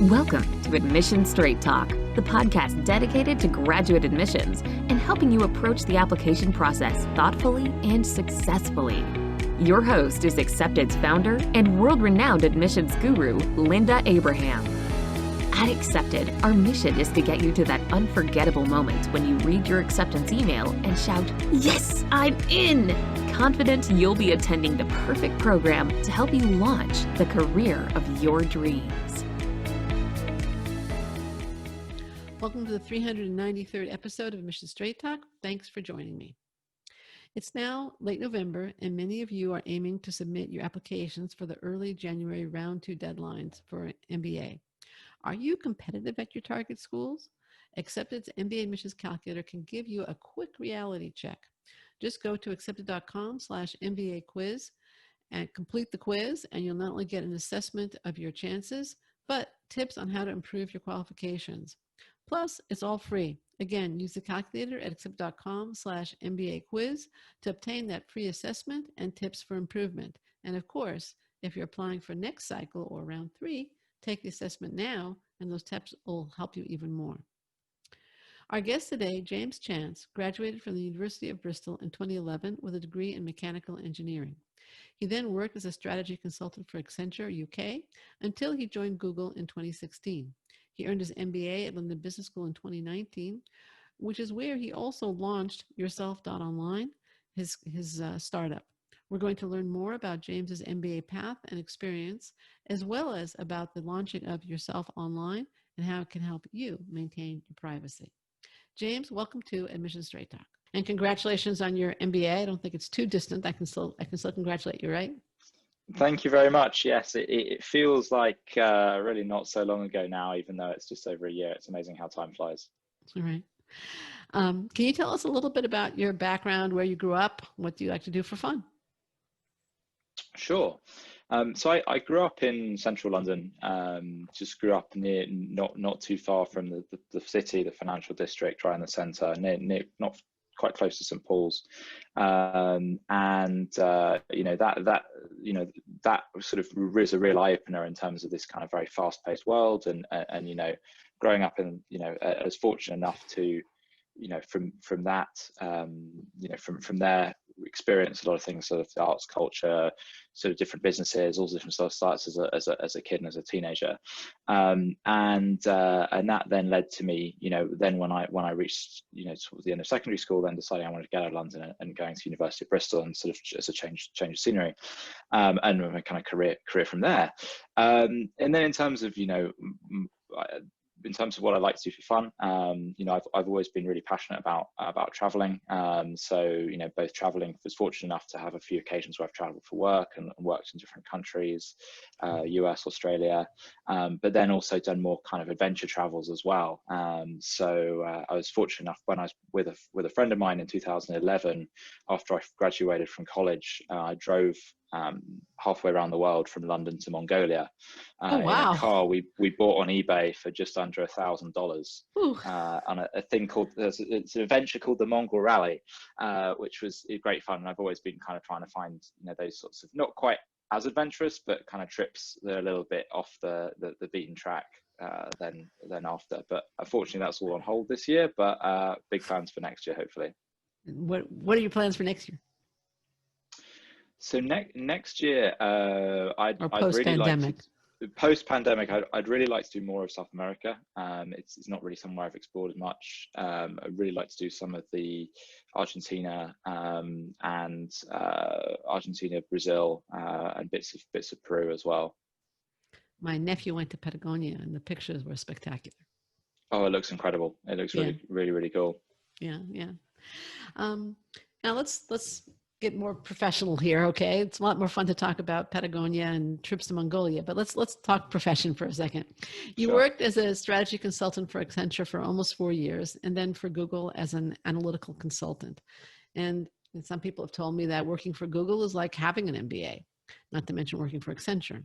Welcome to Admission Straight Talk, the podcast dedicated to graduate admissions and helping you approach the application process thoughtfully and successfully. Your host is Accepted's founder and world-renowned admissions guru, Linda Abraham. At Accepted, our mission is to get you to that unforgettable moment when you read your acceptance email and shout, "Yes, I'm in!" Confident you'll be attending the perfect program to help you launch the career of your dreams. Welcome to the 393rd episode of Admission Straight Talk. Thanks for joining me. It's now late November, and many of you are aiming to submit your applications for the early January round 2 deadlines for MBA. Are you competitive at your target schools? Accepted's MBA admissions calculator can give you a quick reality check. Just go to accepted.com/MBA quiz and complete the quiz, and you'll not only get an assessment of your chances, but tips on how to improve your qualifications. Plus, it's all free. Again, use the calculator at accept.com/MBA quiz to obtain that free assessment and tips for improvement. And of course, if you're applying for next cycle or round 3, take the assessment now, and those tips will help you even more. Our guest today, James Chance, graduated from the University of Bristol in 2011 with a degree in mechanical engineering. He then worked as a strategy consultant for Accenture, UK, until he joined Google in 2016. He earned his MBA at London Business School in 2019, which is where he also launched yourself.online, his startup. We're going to learn more about James's MBA path and experience, as well as about the launching of Yourself Online and how it can help you maintain your privacy. James, welcome to Admission Straight Talk. And congratulations on your MBA. I don't think it's too distant. I can still congratulate you, right? Thank you very much. Yes, it feels like really not so long ago now, even though it's just over a year. It's amazing how time flies. All right. Can you tell us a little bit about your background, where you grew up? What do you like to do for fun? Sure. So I grew up in central London, just grew up near, not too far from the city, the financial district, right in the centre, near not quite close to St. Paul's, and that sort of is a real eye opener in terms of this kind of very fast-paced world, and growing up in I was fortunate enough to from that from there experience a lot of things, sort of the arts, culture, sort of different businesses, all different sort of starts as a kid and as a teenager, and that then led to me, then when I reached towards the end of secondary school, then deciding I wanted to get out of London and going to University of Bristol, and sort of as a change of scenery, and my kind of career from there, and then in terms of what I like to do for fun, I've always been really passionate about traveling. So both traveling, was fortunate enough to have a few occasions where I've traveled for work and worked in different countries, US, Australia, but then also done more kind of adventure travels as well. So I was fortunate enough when I was with a friend of mine in 2011, after I graduated from college, I drove halfway around the world from London to Mongolia Oh, wow. in a car we bought on eBay for just under $1,000 on a thing called, it's an adventure called the Mongol Rally, which was great fun. And I've always been kind of trying to find those sorts of not quite as adventurous, but kind of trips that are a little bit off the beaten track then after. But unfortunately that's all on hold this year, but big plans for next year, hopefully. What are your plans for next year? So next year, I'd really like to, post-pandemic, I'd really like to do more of South America. It's not really somewhere I've explored as much. I'd really like to do some of the Argentina and Argentina, Brazil, and bits of Peru as well. My nephew went to Patagonia, and the pictures were spectacular. Oh, it looks incredible. It looks really cool. Yeah. Now let's get more professional here, okay? It's a lot more fun to talk about Patagonia and trips to Mongolia, but let's talk profession for a second. You worked as a strategy consultant for Accenture for almost 4 years, and then for Google as an analytical consultant. And some people have told me that working for Google is like having an MBA, not to mention working for Accenture.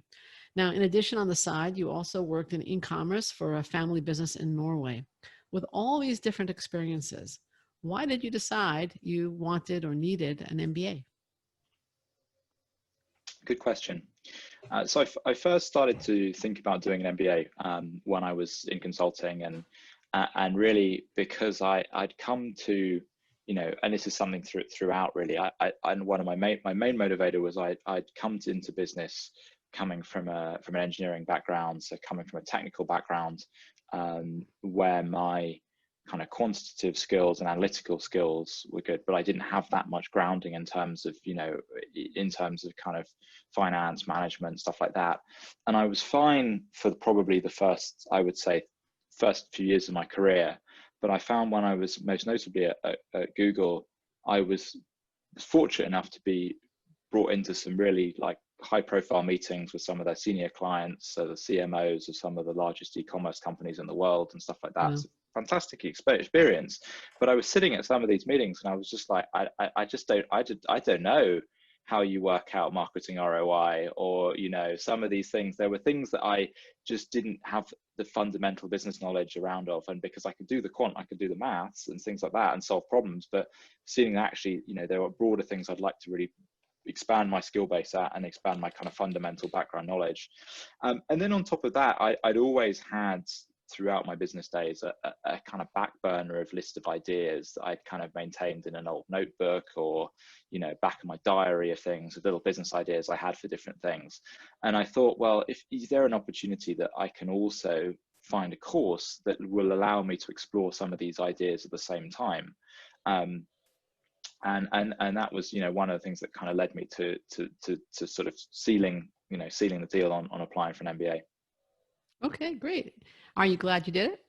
Now, in addition, on the side, you also worked in e-commerce for a family business in Norway. With all these different experiences, why did you decide you wanted or needed an MBA? Good question. I first started to think about doing an MBA when I was in consulting, and really because I'd come to, you know, and this is something throughout really. And one of my main motivator was I'd come into business coming from an engineering background, so coming from a technical background, where my kind of quantitative skills and analytical skills were good, but I didn't have that much grounding in terms of, you know, in terms of kind of finance, management, stuff like that. And I was fine for probably the first, I would say, first few years of my career. But I found when I was most notably at Google, I was fortunate enough to be brought into some really like high profile meetings with some of their senior clients, so the CMOs of some of the largest e-commerce companies in the world and stuff like that. Yeah. It's a fantastic experience. But I was sitting at some of these meetings and I was just like, I don't know how you work out marketing ROI, or, you know, some of these things. There were things that I just didn't have the fundamental business knowledge around of, and because I could do the quant, I could do the maths and things like that and solve problems, but seeing that actually, you know, there were broader things I'd like to really expand my skill base at and expand my kind of fundamental background knowledge. And then on top of that, I'd always had throughout my business days a kind of back burner of list of ideas that I'd kind of maintained in an old notebook, or, you know, back in my diary of things, of little business ideas I had for different things. And I thought, well, is there an opportunity that I can also find a course that will allow me to explore some of these ideas at the same time? And that was, you know, one of the things that kind of led me to sort of sealing the deal on applying for an MBA. Okay, great. Are you glad you did it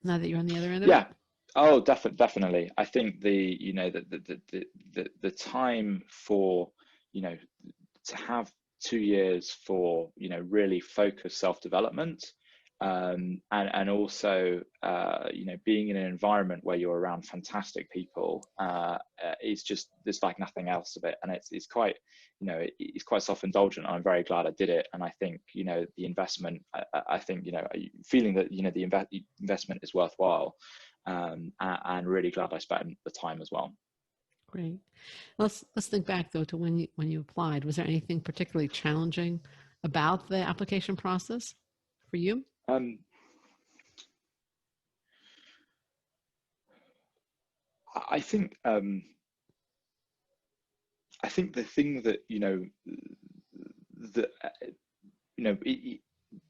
now that you're on the other end of Yeah. it? Oh, definitely. I think the time for, you know, to have 2 years for, you know, really focused self-development, and also, you know, being in an environment where you're around fantastic people, is just, there's like nothing else of it. And it's quite, you know, it's quite self-indulgent. I'm very glad I did it. And I think, you know, the investment, I think, you know, feeling that, you know, the investment is worthwhile, and really glad I spent the time as well. Great. Let's think back though to when you applied. Was there anything particularly challenging about the application process for you? I think the thing that, you know, that you know,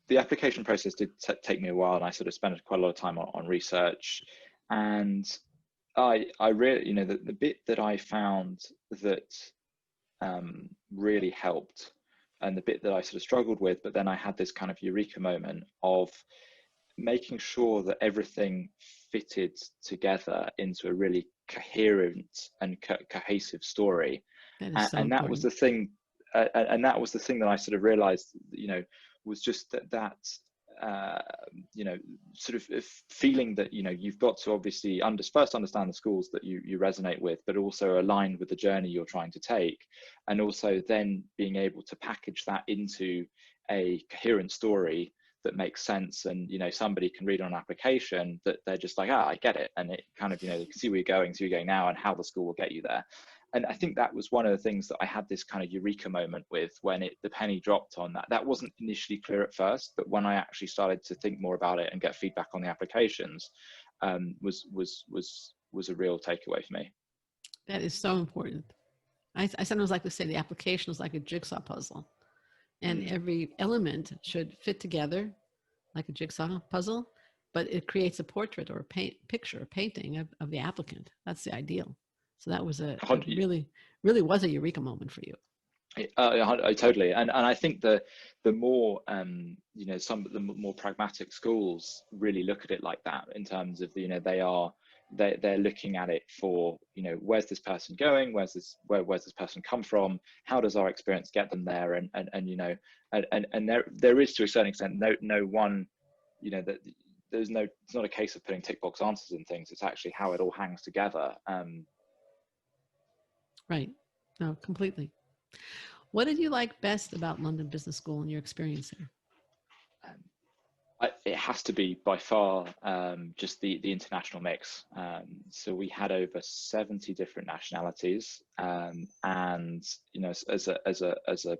the application process did take me a while, and I sort of spent quite a lot of time on research. And I really, you know, the bit that I found that really helped, and the bit that I sort of struggled with, but then I had this kind of eureka moment of making sure that everything fitted together into a really coherent and cohesive story. That is so And that was the thing, and that was the thing that I sort of realized, you know, was just that you know, sort of feeling that, you know, you've got to obviously first understand the schools that you resonate with, but also align with the journey you're trying to take, and also then being able to package that into a coherent story that makes sense. And, you know, somebody can read on an application that they're just like, I get it, and it kind of, you know, you can see where you're going now, and how the school will get you there. And I think that was one of the things that I had this kind of eureka moment with, when the penny dropped on that. That wasn't initially clear at first, but when I actually started to think more about it and get feedback on the applications, was a real takeaway for me. That is so important. I sometimes like to say the application is like a jigsaw puzzle, and every element should fit together like a jigsaw puzzle, but it creates a portrait or a painting of the applicant. That's the ideal. So that was really was a eureka moment for you. I totally, and I think the more you know, some of the more pragmatic schools really look at it like that, in terms of, you know, they're looking at it for, you know, where's this person going, where's this person come from, how does our experience get them there, and you know, and there is, to a certain extent, no one, you know, that it's not a case of putting tick box answers in things. It's actually how it all hangs together. Right. No, completely. What did you like best about London Business School and your experience there? It has to be by far just the international mix. So we had over 70 different nationalities, and, you know, as a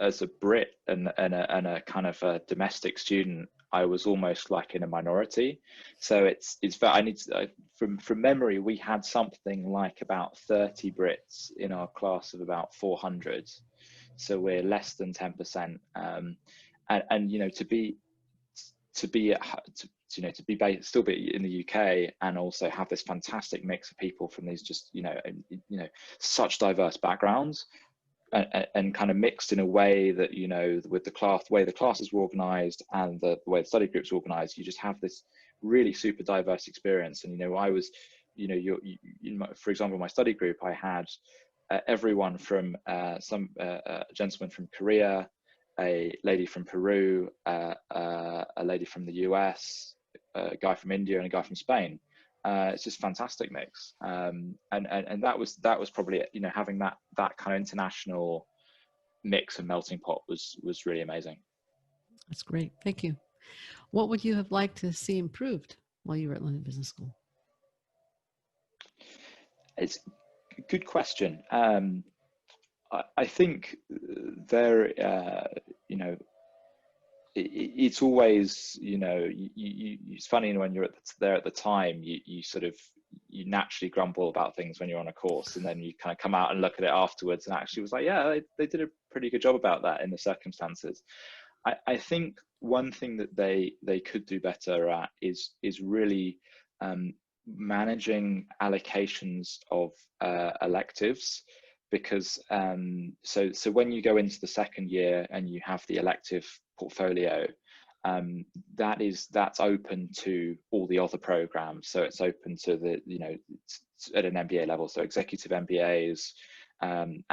as a Brit and a kind of a domestic student, I was almost like in a minority. So it's I need to, from memory, we had something like about 30 Brits in our class of about 400. So we're less than 10%. And you know, to be still be in the UK and also have this fantastic mix of people from these just such diverse backgrounds, and kind of mixed in a way that, you know, with the way the classes were organized and the way the study groups were organized, you just have this really super diverse experience. And, you know, I was, you know, for example, my study group, I had everyone from some gentleman from Korea, a lady from Peru, a lady from the US, a guy from India, and a guy from Spain. It's just a fantastic mix, and that was probably, you know, having that kind of international mix and melting pot was really amazing. That's great. Thank you. What would you have liked to see improved while you were at London Business School? It's a good question. I think there, you know, it's always, you know, it's funny when you're there at the time, you naturally grumble about things when you're on a course, and then you kind of come out and look at it afterwards and actually was like, yeah, they did a pretty good job about that in the circumstances. I think one thing that they could do better at is really managing allocations of electives, because so when you go into the second year and you have the elective portfolio, that's open to all the other programs. So it's open to the, you know, at an MBA level, so executive MBAs, and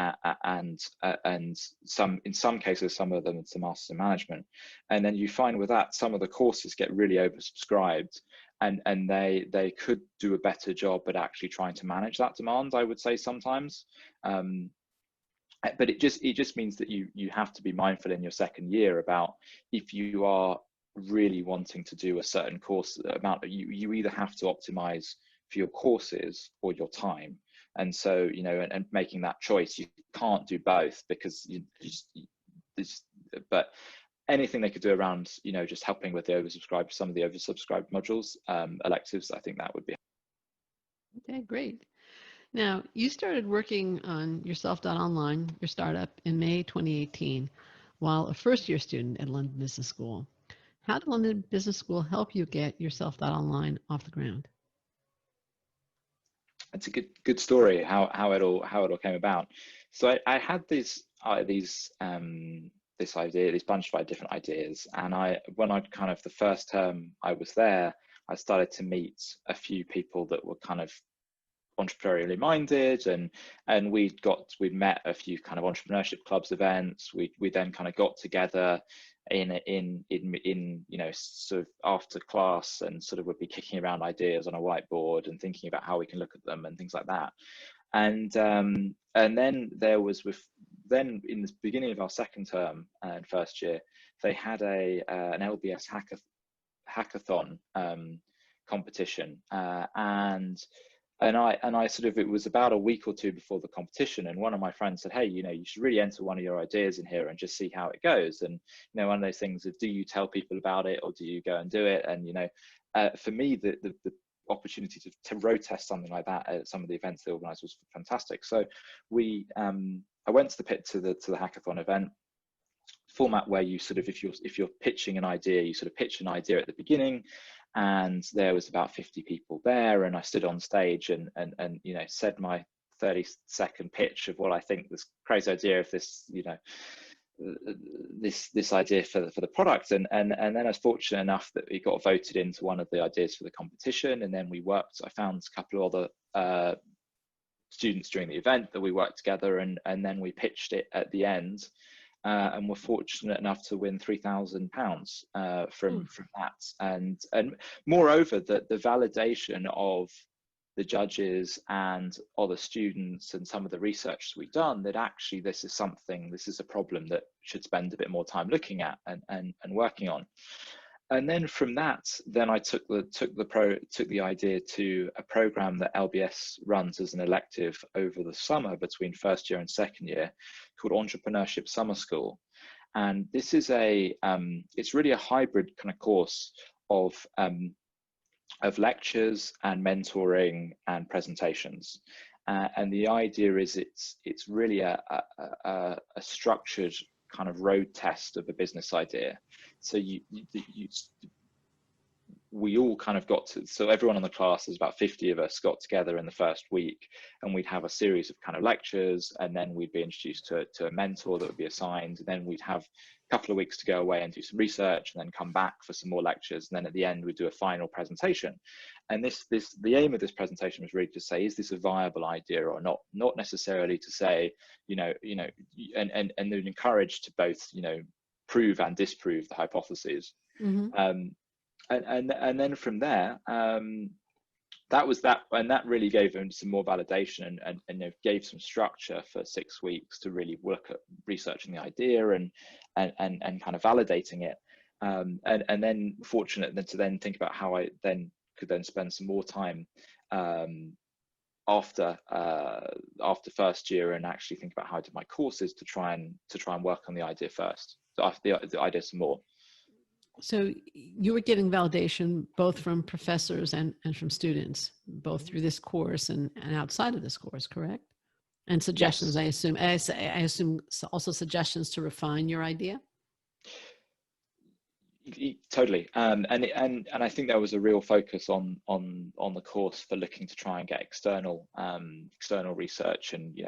in some cases, some of them it's a master's in management. And then you find with that, some of the courses get really oversubscribed, and they could do a better job at actually trying to manage that demand, I would say sometimes. But it just means that you have to be mindful in your second year about, if you are really wanting to do a certain course amount, you either have to optimize for your courses or your time. And so, you know, and making that choice, you can't do both, because but anything they could do around, you know, just helping with some of the oversubscribed modules, electives, I think that would be. Okay, great. Now, you started working on yourself.online, your startup, in May 2018, while a first-year student at London Business School. How did London Business School help you get yourself.online off the ground? It's a good story how it all came about. So I had this idea, this bunch of different ideas, and when I kind of, the first term I was there, I started to meet a few people that were kind of entrepreneurially minded, and we'd met a few kind of entrepreneurship clubs events. We then kind of got together in you know, sort of after class, and sort of would be kicking around ideas on a whiteboard and thinking about how we can look at them and things like that. And then there was, then in the beginning of our second term and first year, they had an LBS hackathon competition, and I sort of, it was about a week or two before the competition, and one of my friends said, hey, you know, you should really enter one of your ideas in here and just see how it goes. And, you know, one of those things of, do you tell people about it, or do you go and do it? And, you know, for me, the opportunity to road test something like that at some of the events they organized was fantastic. So I went to the hackathon event, format where you sort of, if you're pitching an idea, you sort of pitch an idea at the beginning, and there was about 50 people there, and I stood on stage and you know, said my 30-second pitch of what I think this crazy idea of this, you know, this idea for the product, and then I was fortunate enough that we got voted into one of the ideas for the competition, and then I found a couple of other students during the event that we worked together, and then we pitched it at the end. And were fortunate enough to win £3,000 from that, and moreover, the validation of the judges and other students and some of the research we've done, that actually this is a problem that should spend a bit more time looking at and working on. And then from that, then I took the idea to a program that LBS runs as an elective over the summer between first year and second year, called Entrepreneurship Summer School. And this is it's really a hybrid kind of course of lectures and mentoring and presentations. And the idea is it's really a structured kind of road test of a business idea. So we all kind of so everyone in the class, there's about 50 of us, got together in the first week, and we'd have a series of kind of lectures, and then we'd be introduced to a mentor that would be assigned, and then we'd have a couple of weeks to go away and do some research, and then come back for some more lectures, and then at the end we'd do a final presentation. And the aim of this presentation was really to say, is this a viable idea or not? Not necessarily to say, and they're encouraged to both, prove and disprove the hypotheses. Mm-hmm. And then from there, that was that, and that really gave them some more validation and gave some structure for 6 weeks to really look at researching the idea and kind of validating it. And then fortunate to then think about how I then could then spend some more time after first year, and actually think about how I did my courses to try and work on the idea first. So the idea some more. So you were getting validation both from professors and from students, both through this course and outside of this course, correct? And suggestions, yes. I assume also suggestions to refine your idea? Totally. And I think there was a real focus on the course for looking to try and get external research and,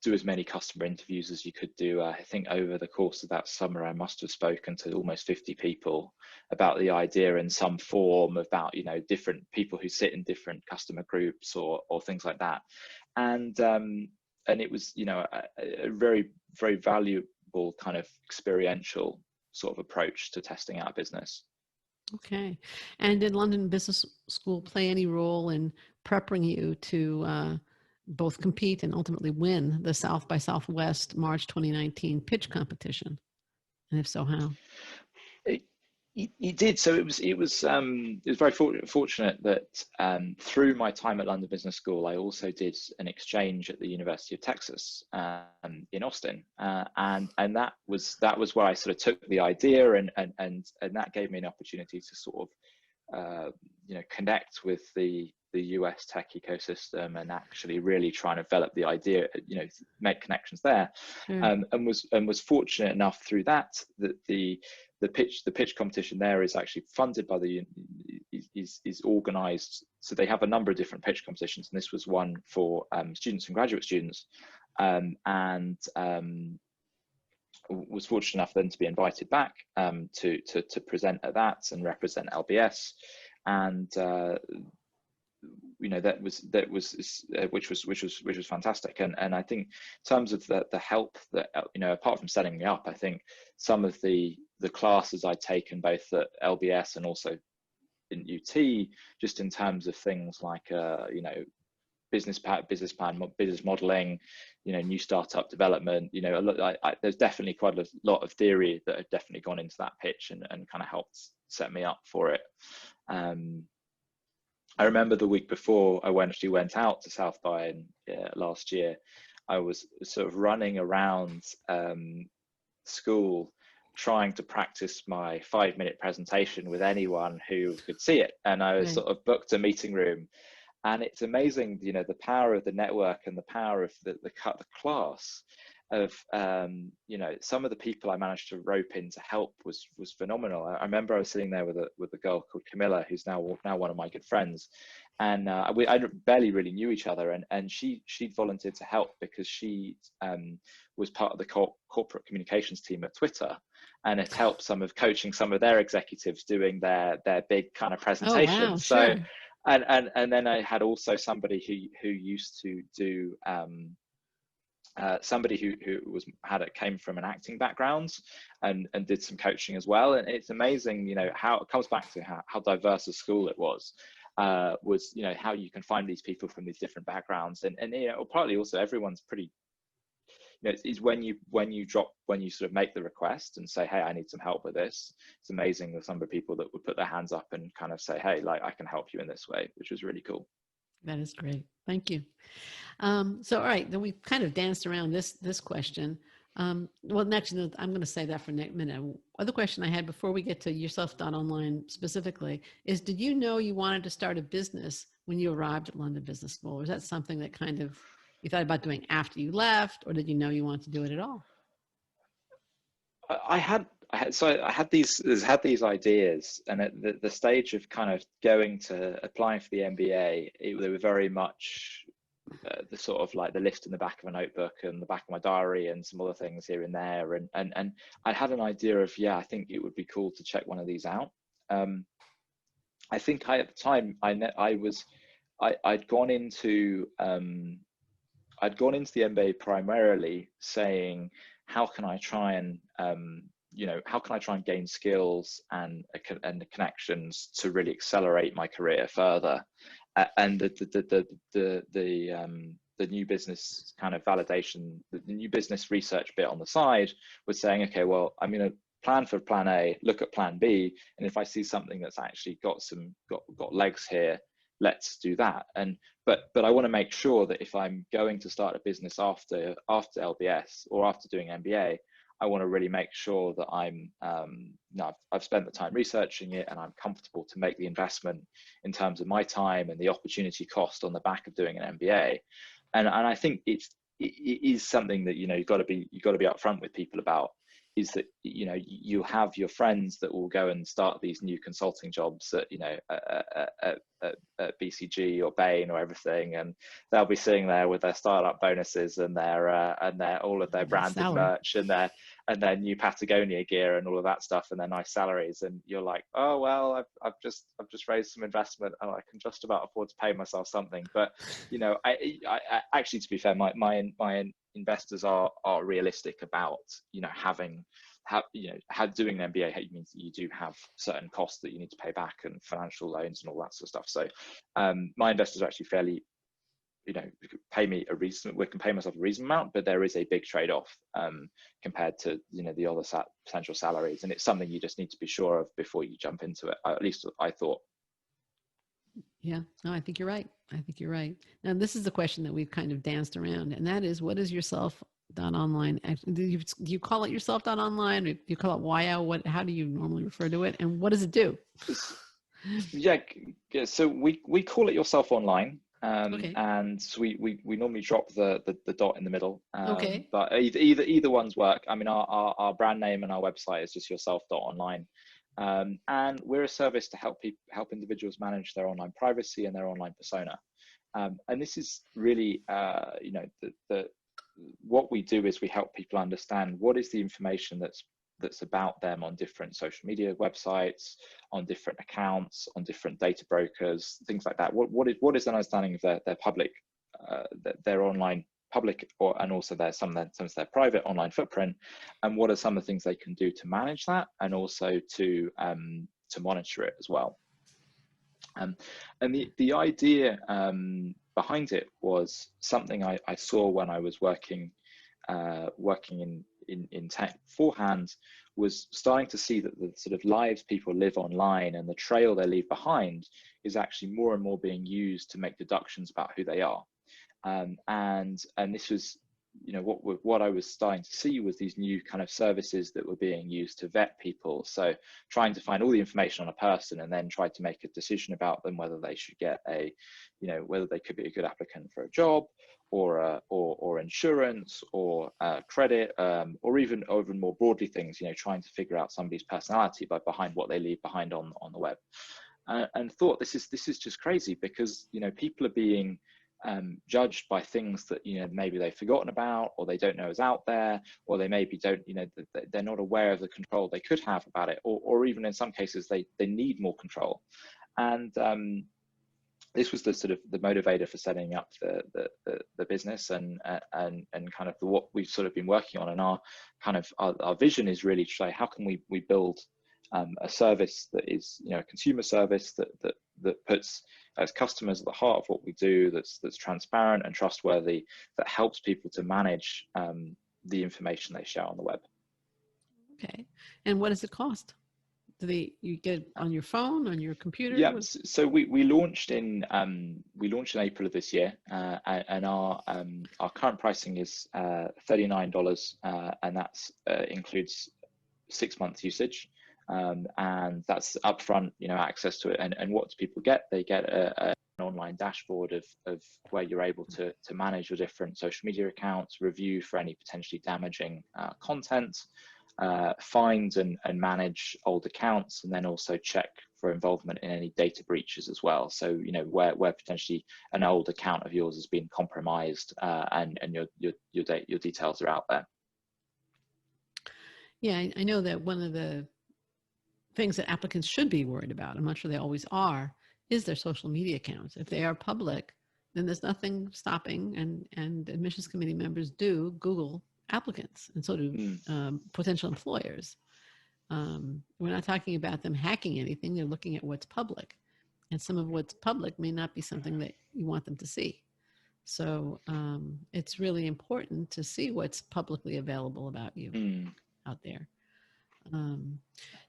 do as many customer interviews as you could do. I think over the course of that summer, I must have spoken to almost 50 people about the idea in some form, about, different people who sit in different customer groups or things like that. And it was, a very, very valuable kind of experiential sort of approach to testing out a business. Okay. And did London Business School play any role in preparing you to both compete and ultimately win the South by Southwest March 2019 pitch competition? And if so, how? It did. So it was very fortunate that through my time at London Business School, I also did an exchange at the University of Texas in Austin, and that was where I sort of took the idea, and that gave me an opportunity to sort of connect with the US tech ecosystem and actually really try and develop the idea, make connections there. And was fortunate enough through that the pitch competition there is actually funded by is organized. So they have a number of different pitch competitions, and this was one for students and graduate students, and was fortunate enough then to be invited back to present at that and represent LBS. And that was fantastic, and I think in terms of the help that apart from setting me up, I think some of the classes I'd taken both at LBS and also in UT, just in terms of things like business modeling, new startup development, there's definitely quite a lot of theory that had definitely gone into that pitch and kind of helped set me up for it. I remember the week before I actually went out to South by last year, I was sort of running around school trying to practice my 5-minute presentation with anyone who could see it. And I was sort of booked a meeting room, and it's amazing, the power of the network and the power of the class of, some of the people I managed to rope in to help was phenomenal. I remember I was sitting there with a girl called Camilla, who's now one of my good friends. And I barely really knew each other, and she'd volunteered to help because she was part of the corporate communications team at Twitter, and it helped coaching some of their executives doing their big kind of presentations. Oh, wow, So, sure. and then I had also somebody who used to do somebody who came from an acting background and did some coaching as well. And it's amazing, how it comes back to how diverse a school it was how you can find these people from these different backgrounds, and partly also everyone's pretty, is when you sort of make the request and say, hey, I need some help with this. It's amazing the number of people that would put their hands up and kind of say, hey, like, I can help you in this way, which was really cool. That is great. Thank you. So, all right, then we kind of danced around this question. Well, next, I'm going to say that for next minute. Other question I had before we get to yourself.online specifically is, did you know you wanted to start a business when you arrived at London Business School? Or is that something that kind of you thought about doing after you left, or did you know you wanted to do it at all? I had these ideas, and at the stage of kind of going to applying for the MBA, they were very much the sort of like the list in the back of a notebook and the back of my diary and some other things here and there, and I had an idea of, yeah, I think it would be cool to check one of these out. I think at the time I'd gone into the MBA primarily saying, how can I try and gain skills and the connections to really accelerate my career further, and the new business kind of validation, the new business research bit on the side was saying, okay, well, I'm going to plan for plan A, look at plan B, and if I see something that's actually got legs here, let's do that. But I want to make sure that if I'm going to start a business after LBS or after doing MBA, I want to really make sure that I've spent the time researching it and I'm comfortable to make the investment in terms of my time and the opportunity cost on the back of doing an MBA. And I think it is something that, you've got to be upfront with people about, is that, you have your friends that will go and start these new consulting jobs at BCG or Bain or everything, and they'll be sitting there with their startup bonuses and their all of their branded merch and their new Patagonia gear and all of that stuff and their nice salaries, and you're like, oh well, I've just raised some investment and I can just about afford to pay myself something. But I actually, to be fair, my investors are realistic about doing an MBA means that you do have certain costs that you need to pay back and financial loans and all that sort of stuff. So my investors are actually fairly, we can pay myself a reasonable amount, but there is a big trade-off compared to the other potential salaries, and it's something you just need to be sure of before you jump into it. At least I thought. Yeah, no, I think you're right. Now, this is the question that we've kind of danced around, and that is, what is yourself.online? Do you call it yourself.online, or do you call it YO? How do you normally refer to it, and what does it do? Yeah, so we call it yourself online. Okay. And so we normally drop the dot in the middle. Okay. But either ones work. I mean, our brand name and our website is just yourself.online. And we're a service to help individuals manage their online privacy and their online persona. And this is really, what we do is we help people understand what is the information that's about them on different social media websites, on different accounts, on different data brokers, things like that. What is an understanding of their public, their online public, and also some of their private online footprint, and what are some of the things they can do to manage that, and also to monitor it as well. And the idea behind it was something I saw when I was working in tech beforehand, was starting to see that the sort of lives people live online and the trail they leave behind is actually more and more being used to make deductions about who they are. And this was, what I was starting to see was these new kind of services that were being used to vet people. So trying to find all the information on a person and then try to make a decision about them, whether they should get whether they could be a good applicant for a job, or insurance, or credit, or even more broadly things, trying to figure out somebody's personality behind what they leave behind on the web. And thought, this is just crazy, because people are being judged by things that maybe they've forgotten about, or they don't know is out there, or they maybe don't, they're not aware of the control they could have about it, or even in some cases they need more control. And this was the sort of the motivator for setting up the business, and kind of what we've sort of been working on. And our vision is really to say, how can we build a service that is a consumer service that puts as customers at the heart of what we do, that's transparent and trustworthy, that helps people to manage the information they share on the web. Okay. And what does it cost? You get it on your phone, on your computer? Yeah, so we launched in April of this year, and our current pricing is $39, and that's includes 6 months usage, and that's upfront, access to it. And what do people get? They get an online dashboard of where you're able to manage your different social media accounts, review for any potentially damaging content, find and manage old accounts, and then also check for involvement in any data breaches as well. So where potentially an old account of yours has been compromised, and your details are out there. Yeah, I know that one of the things that applicants should be worried about, I'm not sure they always are, is their social media accounts. If they are public, then there's nothing stopping, and admissions committee members do Google applicants, and so do potential employers. We're not talking about them hacking anything. They're looking at what's public, and some of what's public may not be something that you want them to see. So it's really important to see what's publicly available about you out there.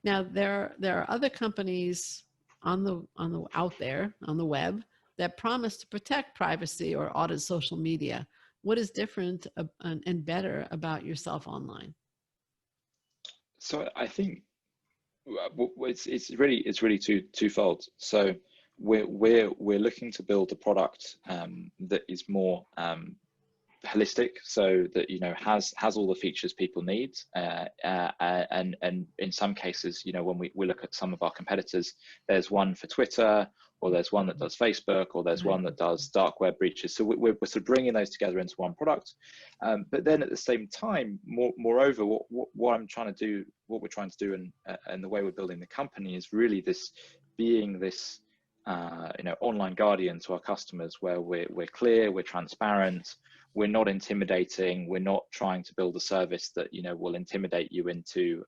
Now there are other companies out there on the web that promise to protect privacy or audit social media. What is different and better about yourself online? So I think it's really twofold. So we're looking to build a product that is more holistic, so that has all the features people need, and in some cases, when we look at some of our competitors, there's one for Twitter, or there's one that does Facebook, or there's one that does dark web breaches. So we're sort of bringing those together into one product, but then at the same time, moreover, what we're trying to do, and the way we're building the company is really being this online guardian to our customers, where we're clear, we're transparent, we're not intimidating, we're not trying to build a service that will intimidate you into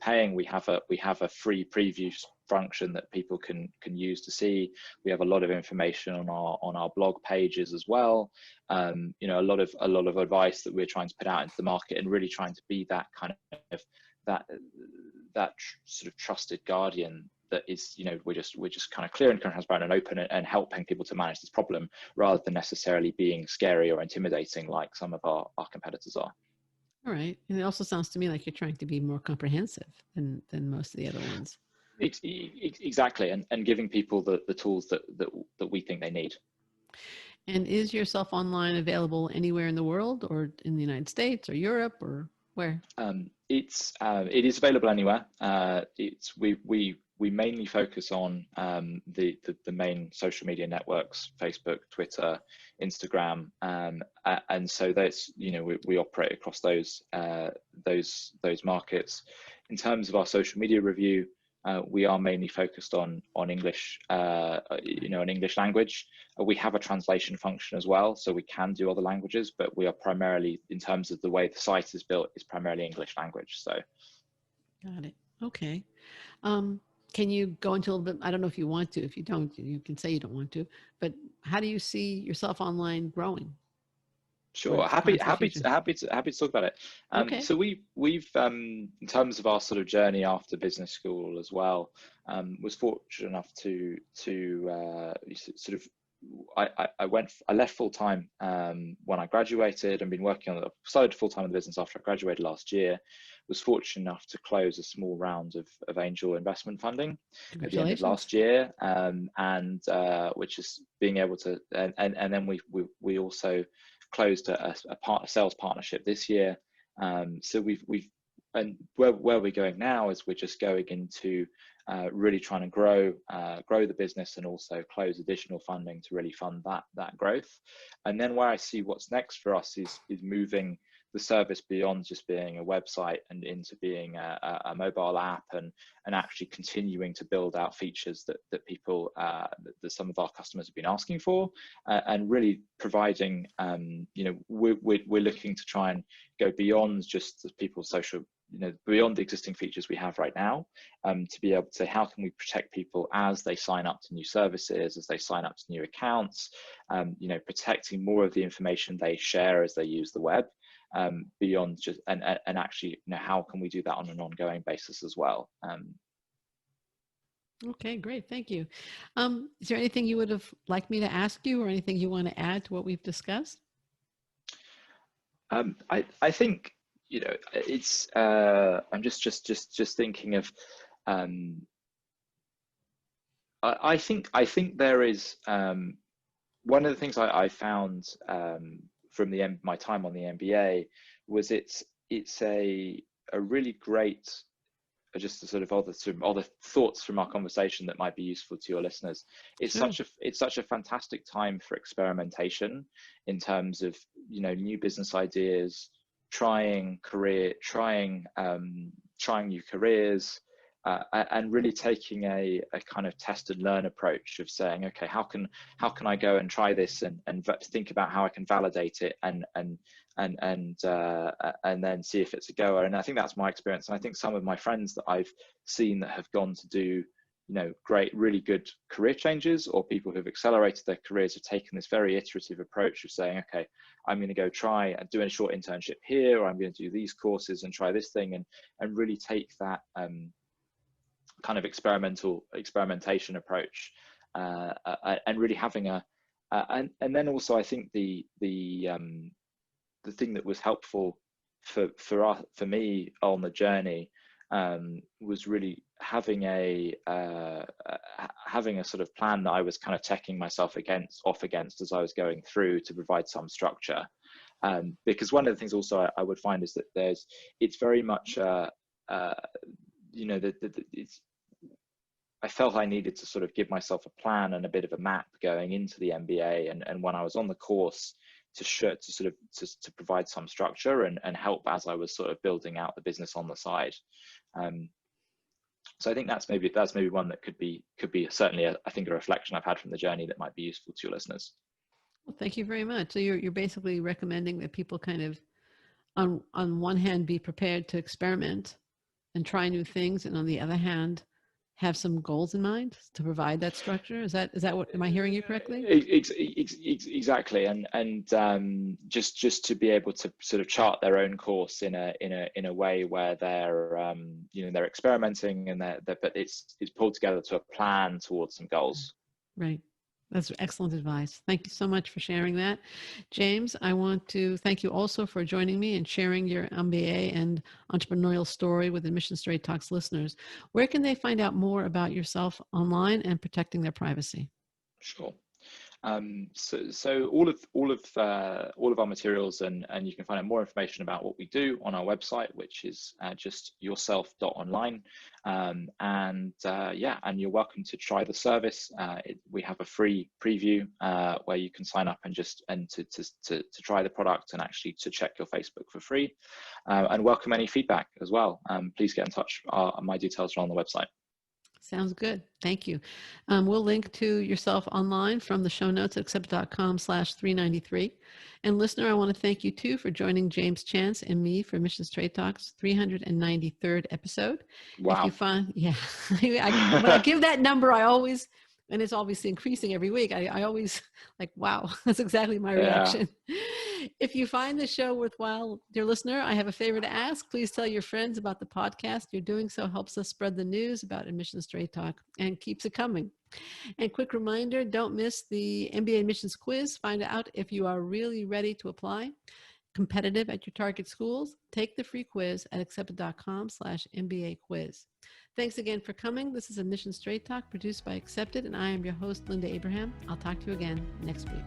paying. We have a free preview function that people can use to see. We have a lot of information on our blog pages as well. A lot of advice that we're trying to put out into the market, and really trying to be that kind of that sort of trusted guardian that is, we're just kind of clear and transparent and open, and helping people to manage this problem, rather than necessarily being scary or intimidating like some of our competitors are. All right. And it also sounds to me like you're trying to be more comprehensive than most of the other ones. Exactly. And giving people the tools that we think they need. And is yourself online available anywhere in the world, or in the United States or Europe, or where? It is available anywhere. We mainly focus on the main social media networks: Facebook, Twitter, Instagram, and so that's we operate across those markets. In terms of our social media review, we are mainly focused on English, an English language. We have a translation function as well, so we can do other languages, but we are primarily, in terms of the way the site is built, is primarily English language. So, got it. Okay. Can you go into a little bit? I don't know if you want to. If you don't, you can say you don't want to. But how do you see yourself online growing? Sure, happy to talk about it. Okay. So we've in terms of our sort of journey after business school as well, was fortunate enough to sort of I left full time when I graduated, and started full time in the business after I graduated last year. Was fortunate enough to close a small round of angel investment funding at the end of last year, and which is being able to, and then we also closed a sales partnership this year. So we've and where we're going now is we're just going into really trying to grow the business, and also close additional funding to really fund that growth. And then where I see what's next for us is moving the service beyond just being a website and into being a mobile app, and actually continuing to build out features that people that some of our customers have been asking for, and really providing we're looking to try and go beyond just the people's social, beyond the existing features we have right now, to be able to say, how can we protect people as they sign up to new services, as they sign up to new accounts, protecting more of the information they share as they use the web, beyond just, and actually, how can we do that on an ongoing basis as well? Okay, great. Thank you. Is there anything you would have liked me to ask you, or anything you want to add to what we've discussed? I think, it's, I'm just thinking of, I think there is, one of the things I found from my time on the MBA was it's a really great, just to sort of other thoughts from our conversation that might be useful to your listeners. It's Sure. such a fantastic time for experimentation in terms of new business ideas, trying new careers, and really taking a kind of test and learn approach of saying, okay, how can I go and try this and think about how I can validate it and then see if it's a goer. And I think that's my experience. And I think some of my friends that I've seen that have gone to do great, really good career changes, or people who've accelerated their careers, have taken this very iterative approach of saying, okay, I'm going to go try and do a short internship here, or I'm going to do these courses and try this thing, and really take that kind of experimentation approach, and really having and then also I think the thing that was helpful for me on the journey was really having a sort of plan that I was kind of checking myself off against as I was going through, to provide some structure. Because one of the things also I would find is that it's very much I felt I needed to sort of give myself a plan and a bit of a map going into the MBA, and when I was on the course, to provide some structure and help as I was sort of building out the business on the side. So I think that's maybe one that could be certainly I think a reflection I've had from the journey that might be useful to your listeners. Well, thank you very much. So you're basically recommending that people kind of, on one hand, be prepared to experiment and try new things, and on the other hand, have some goals in mind to provide that structure. Is that what, am I hearing you correctly? Exactly, and just to be able to sort of chart their own course in a way where they're they're experimenting, and but it's pulled together to a plan towards some goals. Right. That's excellent advice. Thank you so much for sharing that. James, I want to thank you also for joining me and sharing your MBA and entrepreneurial story with Admission Straight Talks listeners. Where can they find out more about yourself online and protecting their privacy? Sure. So all of our materials, and you can find out more information about what we do on our website, which is just yourself.online. And you're welcome to try the service. We have a free preview where you can sign up and to try the product, and actually to check your Facebook for free, and welcome any feedback as well. Please get in touch. My details are on the website. Sounds good. Thank you. We'll link to yourself online from the show notes at accept.com/393. And listener, I want to thank you too for joining James Chance and me for Admission Straight Talks 393rd episode. Wow. If you find, when I give that number, I always, and it's obviously increasing every week, I always like, wow, that's exactly my reaction. If you find the show worthwhile, dear listener, I have a favor to ask. Please tell your friends about the podcast. Your doing so helps us spread the news about Admission Straight Talk and keeps it coming. And quick reminder, don't miss the MBA admissions quiz. Find out if you are really ready to apply, competitive at your target schools. Take the free quiz at accepted.com/MBA quiz. Thanks again for coming. This is Admission Straight Talk, produced by Accepted, and I am your host, Linda Abraham. I'll talk to you again next week.